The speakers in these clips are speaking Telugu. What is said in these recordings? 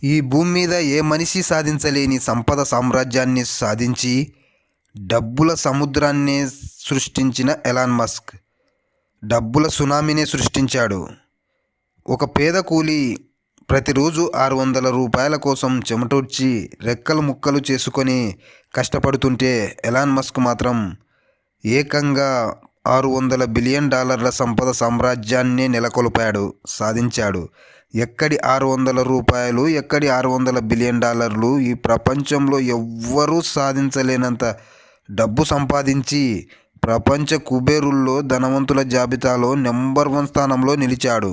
ఈ భూమి మీద ఏ మనిషి సాధించలేని సంపద సామ్రాజ్యాన్ని సాధించి డబ్బుల సముద్రాన్ని సృష్టించిన ఎలాన్ మస్క్ డబ్బుల సునామీని సృష్టించాడు. ఒక పేద కూలి ప్రతిరోజు 600 రూపాయల కోసం చెమటోడ్చి రెక్కలు ముక్కలు చేసుకొని కష్టపడుతుంటే ఎలాన్ మస్క్ మాత్రం ఏకంగా $600 బిలియన్ సంపద సామ్రాజ్యాన్ని నెలకొల్పాడు, సాధించాడు. ఎక్కడి 600 రూపాయలు, ఎక్కడి $600 బిలియన్? ఈ ప్రపంచంలో ఎవ్వరూ సాధించలేనంత డబ్బు సంపాదించి ప్రపంచ కుబేరుల్లో ధనవంతుల జాబితాలో నెంబర్ 1 స్థానంలో నిలిచాడు.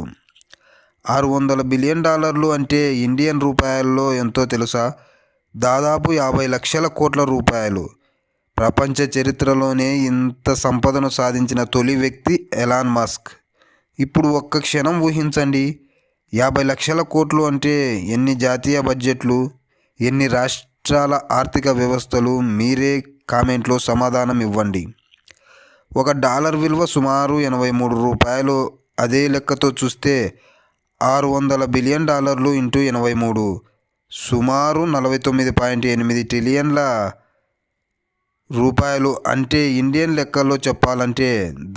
$600 బిలియన్ అంటే ఇండియన్ రూపాయల్లో ఎంతో తెలుసా? దాదాపు 50 లక్షల కోట్ల రూపాయలు. ప్రపంచ చరిత్రలోనే ఇంత సంపదను సాధించిన తొలి వ్యక్తి ఎలాన్ మస్క్. ఇప్పుడు ఒక్క క్షణం ఊహించండి, 50 లక్షల కోట్లు అంటే ఎన్ని జాతీయ బడ్జెట్లు, ఎన్ని రాష్ట్రాల ఆర్థిక వ్యవస్థలు? మీరే కామెంట్లో సమాధానం ఇవ్వండి. $1 విలువ సుమారు 83 రూపాయలు. అదే లెక్కతో చూస్తే $600 బిలియన్ ఇంటూ 83 సుమారు 49.8 ట్రిలియన్ల రూపాయలు. అంటే ఇండియన్ లెక్కల్లో చెప్పాలంటే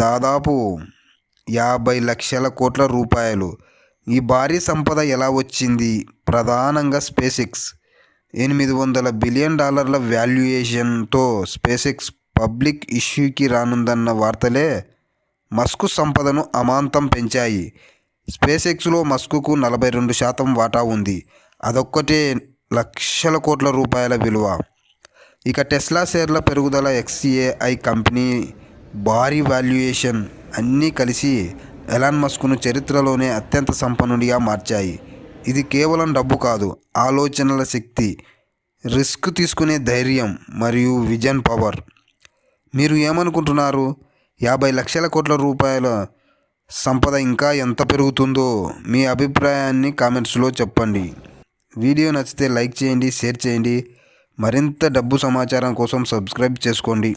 దాదాపు 50 లక్షల కోట్ల రూపాయలు. ఈ భారీ సంపద ఎలా వచ్చింది? ప్రధానంగా స్పేస్ ఎక్స్. $800 బిలియన్ వాల్యుయేషన్తో స్పేస్ ఎక్స్ పబ్లిక్ ఇష్యూకి రానుందన్న వార్తలే మస్క్ సంపదను అమాంతం పెంచాయి. స్పేస్ ఎక్స్లో మస్క్కు 42% వాటా ఉంది. అదొక్కటే లక్షల కోట్ల రూపాయల విలువ. ఇక టెస్లా షేర్ల పెరుగుదల, XAI కంపెనీ భారీ వాల్యుయేషన్ అన్నీ కలిసి ఎలాన్ మస్క్ను చరిత్రలోనే అత్యంత సంపన్నుడిగా మార్చాయి. ఇది కేవలం డబ్బు కాదు, ఆలోచనల శక్తి, రిస్క్ తీసుకునే ధైర్యం మరియు విజన్ పవర్. మీరు ఏమనుకుంటున్నారు? 50 లక్షల కోట్ల రూపాయల సంపద ఇంకా ఎంత పెరుగుతుందో? మీ అభిప్రాయాన్ని కామెంట్స్లో చెప్పండి. వీడియో నచ్చితే లైక్ చేయండి, షేర్ చేయండి. మరింత డబ్బు సమాచారం కోసం సబ్స్క్రైబ్ చేసుకోండి.